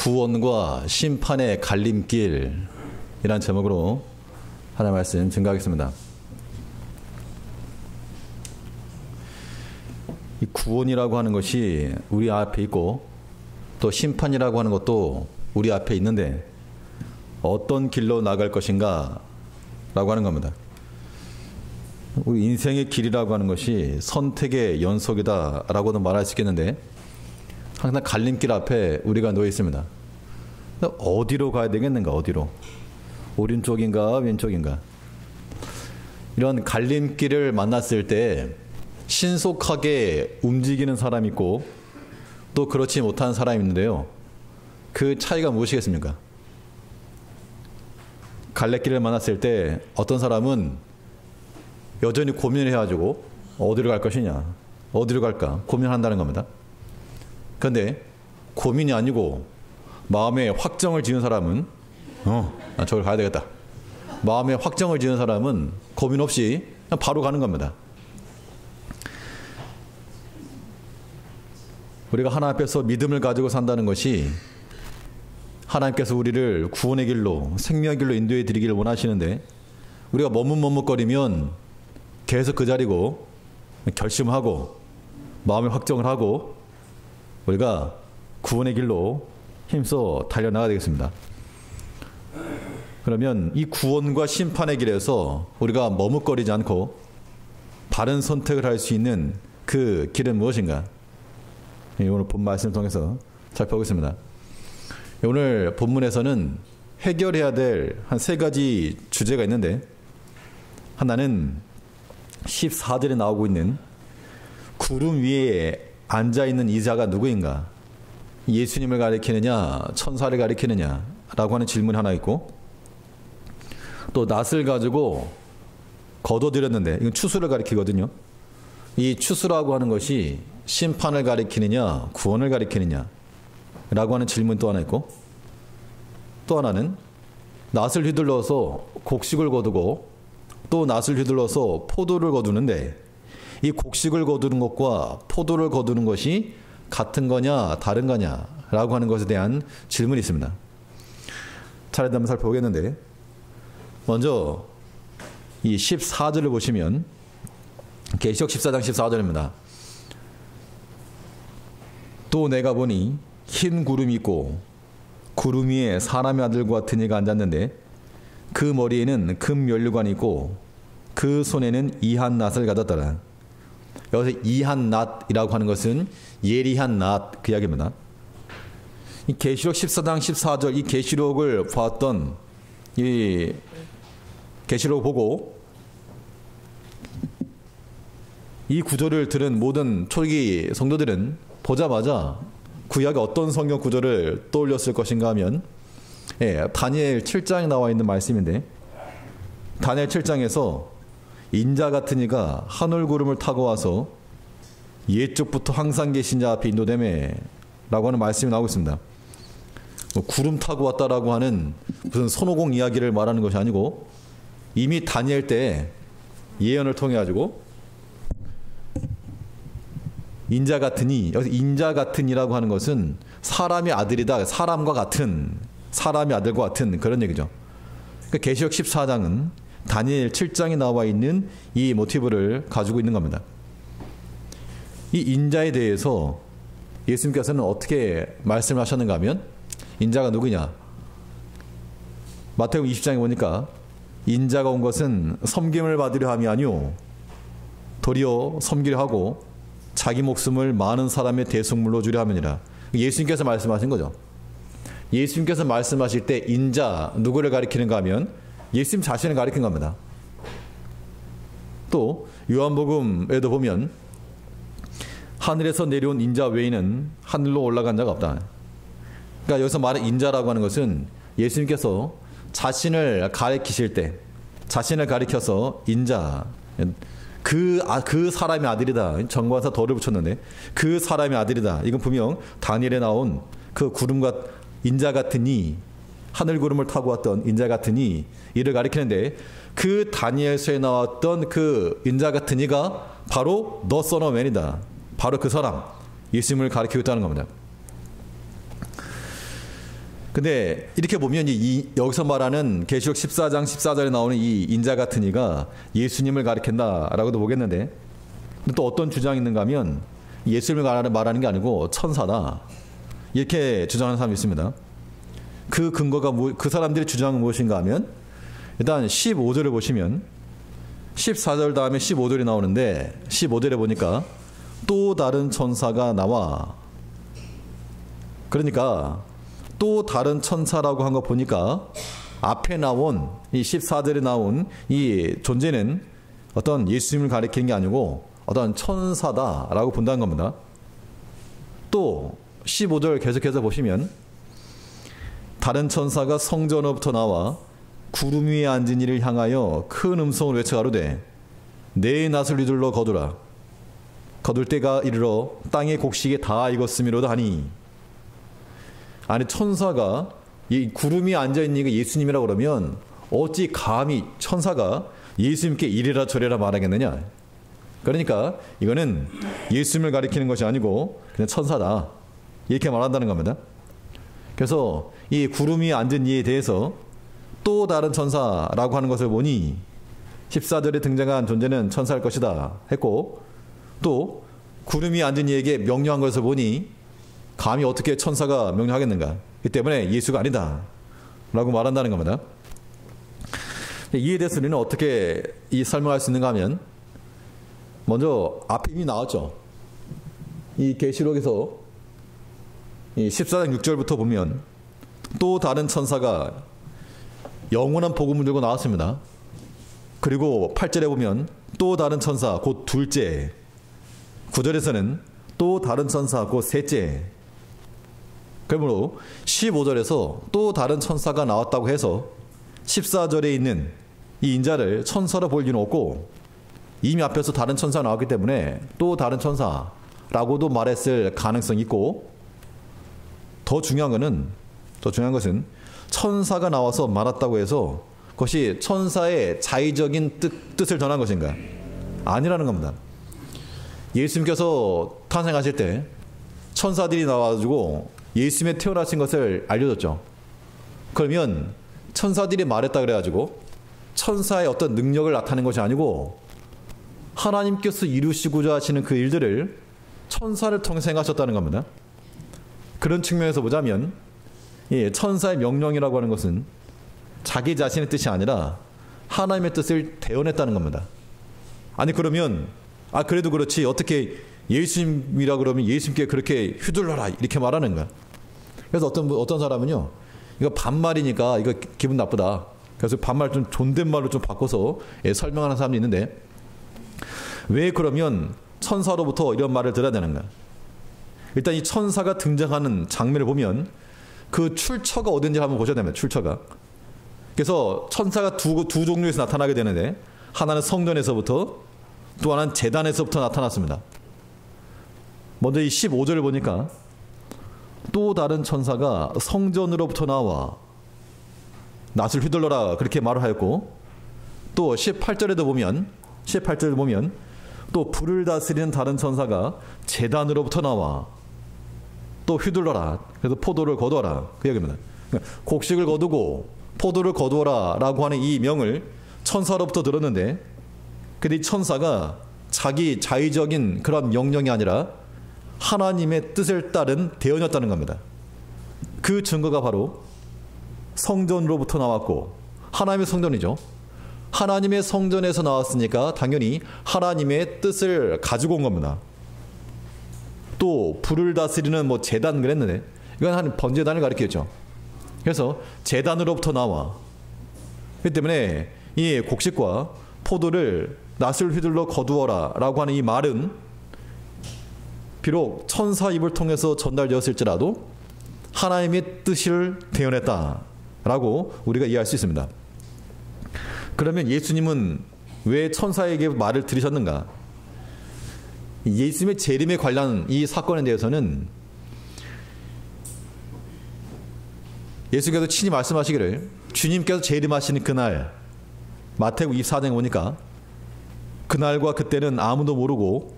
구원과 심판의 갈림길이라는 제목으로 하나의 말씀 증거하겠습니다. 이 구원이라고 하는 것이 우리 앞에 있고 또 심판이라고 하는 것도 우리 앞에 있는데 어떤 길로 나갈 것인가 라고 하는 겁니다. 우리 인생의 길이라고 하는 것이 선택의 연속이다 라고도 말할 수 있겠는데 항상 갈림길 앞에 우리가 놓여 있습니다. 어디로 가야 되겠는가? 어디로? 오른쪽인가 왼쪽인가? 이런 갈림길을 만났을 때 신속하게 움직이는 사람이 있고 또 그렇지 못한 사람이 있는데요. 그 차이가 무엇이겠습니까? 갈래길을 만났을 때 어떤 사람은 여전히 고민을 해가지고 어디로 갈 것이냐, 어디로 갈까 고민한다는 겁니다. 그런데 고민이 아니고 마음에 확정을 지은 사람은 저걸 가야 되겠다. 마음에 확정을 지은 사람은 고민 없이 그냥 바로 가는 겁니다. 우리가 하나님 앞에서 믿음을 가지고 산다는 것이 하나님께서 우리를 구원의 길로 생명의 길로 인도해 드리기를 원하시는데 우리가 머뭇머뭇거리면 계속 그 자리고 결심하고 마음의 확정을 하고 우리가 구원의 길로 힘써 달려나가야 되겠습니다. 그러면 이 구원과 심판의 길에서 우리가 머뭇거리지 않고 바른 선택을 할 수 있는 그 길은 무엇인가? 오늘 본 말씀을 통해서 살펴보겠습니다. 오늘 본문에서는 해결해야 될 한 세 가지 주제가 있는데 하나는 14절에 나오고 있는 구름 위에 앉아있는 이자가 누구인가? 예수님을 가리키느냐 천사를 가리키느냐 라고 하는 질문이 하나 있고 또 낫을 가지고 거둬들였는데 이건 추수를 가리키거든요. 이 추수라고 하는 것이 심판을 가리키느냐 구원을 가리키느냐 라고 하는 질문 또 하나 있고 또 하나는 낫을 휘둘러서 곡식을 거두고 또 낫을 휘둘러서 포도를 거두는데 이 곡식을 거두는 것과 포도를 거두는 것이 같은 거냐 다른 거냐 라고 하는 것에 대한 질문이 있습니다. 차례대로 한번 살펴보겠는데 먼저 이 14절을 보시면 계시록 14장 14절입니다. 또 내가 보니 흰 구름이 있고 구름 위에 사람의 아들 같은 이가 앉았는데 그 머리에는 금 면류관이 있고 그 손에는 이한 낫을 가졌더라. 여기서 이한 낫이라고 하는 것은 예리한 낫 그 이야기입니다. 이 계시록 14장 14절 이 계시록을 봤던 이 계시록 보고 이 구절을 들은 모든 초기 성도들은 보자마자 구약의 어떤 성경 구절을 떠올렸을 것인가 하면 다니엘 7장에 나와 있는 말씀인데 다니엘 7장에서 인자 같은 이가 하늘 구름을 타고 와서 옛적부터 항상 계신 자 앞에 인도되매 라고 하는 말씀이 나오고 있습니다. 구름 타고 왔다라고 하는 무슨 손오공 이야기를 말하는 것이 아니고 이미 다니엘 때 예언을 통해 가지고 인자 같으니 여기서 인자 같으니라고 하는 것은 사람의 아들이다. 사람과 같은 사람의 아들과 같은 그런 얘기죠. 그러니까 계시록 14장은 다니엘 7장에 나와 있는 이 모티브를 가지고 있는 겁니다. 이 인자에 대해서 예수님께서는 어떻게 말씀하셨는가 하면 인자가 누구냐? 마태복음 20장에 보니까 인자가 온 것은 섬김을 받으려 함이 아니오 도리어 섬기려 하고 자기 목숨을 많은 사람의 대속물로 주려 함이니라. 예수님께서 말씀하신 거죠. 예수님께서 말씀하실 때 인자 누구를 가리키는가 하면 예수님 자신을 가리킨 겁니다. 또 요한복음에도 보면 하늘에서 내려온 인자 외에는 하늘로 올라간 자가 없다. 그러니까 여기서 말하는 인자라고 하는 것은 예수님께서 자신을 가리키실 때 자신을 가리켜서 인자 그 사람의 아들이다. 정관사 덜을 붙였는데 그 사람의 아들이다. 이건 분명 다니엘에 나온 그 구름과 인자 같으니 하늘 구름을 타고 왔던 인자 같으니 이를 가리키는데 그 다니엘서에 나왔던 그 인자 같은 이가 바로 The Son of Man이다. 바로 그 사람 예수님을 가리키고 있다는 겁니다. 근데 이렇게 보면 여기서 말하는 계시록 14장 14절에 나오는 이 인자 같은 이가 예수님을 가리킨다라고도 보겠는데, 또 어떤 주장이 있는가 하면 예수님을 말하는 게 아니고 천사다, 이렇게 주장하는 사람이 있습니다. 그 근거가 그 사람들의 주장은 무엇인가 하면, 일단 15절을 보시면 14절 다음에 15절이 나오는데, 15절에 보니까 또 다른 천사가 나와. 그러니까 또 다른 천사라고 한 거 보니까 앞에 나온 이 14절에 나온 이 존재는 어떤 예수님을 가리키는 게 아니고 어떤 천사다라고 본다는 겁니다. 또 15절 계속해서 보시면 다른 천사가 성전으로부터 나와 구름 위에 앉은 이를 향하여 큰 음성으로 외쳐 가로되 내 낫을 휘둘러 거두라. 거둘 때가 이르러 땅의 곡식에 다 익었음이로다 하니. 아니, 천사가 이 구름이 앉아있는 이가 예수님이라고 그러면 어찌 감히 천사가 예수님께 이래라 저래라 말하겠느냐. 그러니까 이거는 예수님을 가리키는 것이 아니고 그냥 천사다, 이렇게 말한다는 겁니다. 그래서 이 구름이 앉은 이에 대해서 또 다른 천사라고 하는 것을 보니 14절에 등장한 존재는 천사일 것이다 했고, 또 구름이 앉은 이에게 명령한 것을 보니 감히 어떻게 천사가 명령하겠는가, 이 때문에 예수가 아니다 라고 말한다는 겁니다. 이에 대해서 우리는 어떻게 설명할 수 있는가 하면, 먼저 앞에 이미 나왔죠. 이 계시록에서 이 14장 6절부터 보면 또 다른 천사가 영원한 복음을 들고 나왔습니다. 그리고 8절에 보면 또 다른 천사 곧 둘째, 9절에서는 또 다른 천사 곧 셋째. 그러므로 15절에서 또 다른 천사가 나왔다고 해서 14절에 있는 이 인자를 천사로 볼 이유는 없고, 이미 앞에서 다른 천사가 나왔기 때문에 또 다른 천사라고도 말했을 가능성이 있고, 더 중요한 것은 천사가 나와서 말았다고 해서 그것이 천사의 자의적인 뜻을 전한 것인가? 아니라는 겁니다. 예수님께서 탄생하실 때 천사들이 나와가지고 예수님의 태어나신 것을 알려줬죠. 그러면 천사들이 말했다 그래가지고 천사의 어떤 능력을 나타낸 것이 아니고 하나님께서 이루시고자 하시는 그 일들을 천사를 통해서 행하셨다는 겁니다. 그런 측면에서 보자면 천사의 명령이라고 하는 것은 자기 자신의 뜻이 아니라 하나님의 뜻을 대언했다는 겁니다. 아니, 그러면 그래도 그렇지 어떻게 예수님이라 그러면 예수님께 그렇게 휘둘러라 이렇게 말하는가? 그래서 어떤 사람은요, 이거 반말이니까 이거 기분 나쁘다, 그래서 반말 좀 존댓말로 좀 바꿔서 설명하는 사람도 있는데, 왜 그러면 천사로부터 이런 말을 들어야 되는가? 일단 이 천사가 등장하는 장면을 보면 그 출처가 어딘지 한번 보셔야 됩니다. 출처가. 그래서 천사가 두 종류에서 나타나게 되는데, 하나는 성전에서부터, 또 하나는 제단에서부터 나타났습니다. 먼저 이 15절을 보니까 또 다른 천사가 성전으로부터 나와 낫을 휘둘러라 그렇게 말을 하였고, 또 18절에도 보면 또 불을 다스리는 다른 천사가 제단으로부터 나와 또 휘둘러라, 그래서 포도를 거두어라, 그 얘기입니다. 곡식을 거두고 포도를 거두어라 라고 하는 이 명을 천사로부터 들었는데, 근데 이 천사가 자기 자의적인 그런 명령이 아니라 하나님의 뜻을 따른 대언이었다는 겁니다. 그 증거가 바로 성전으로부터 나왔고, 하나님의 성전이죠. 하나님의 성전에서 나왔으니까 당연히 하나님의 뜻을 가지고 온 겁니다. 또 불을 다스리는 제단 그랬는데, 이건 한 번제단을 가리켰죠. 그래서 제단으로부터 나와. 그렇기 때문에 이 곡식과 포도를 낫을 휘둘러 거두어라 라고 하는 이 말은 비록 천사 입을 통해서 전달되었을지라도 하나님의 뜻을 대언했다 라고 우리가 이해할 수 있습니다. 그러면 예수님은 왜 천사에게 말을 들으셨는가? 예수님의 재림에 관련 이 사건에 대해서는 예수께서 친히 말씀하시기를, 주님께서 재림하시는 그날, 마태복음 24장에 보니까 그날과 그때는 아무도 모르고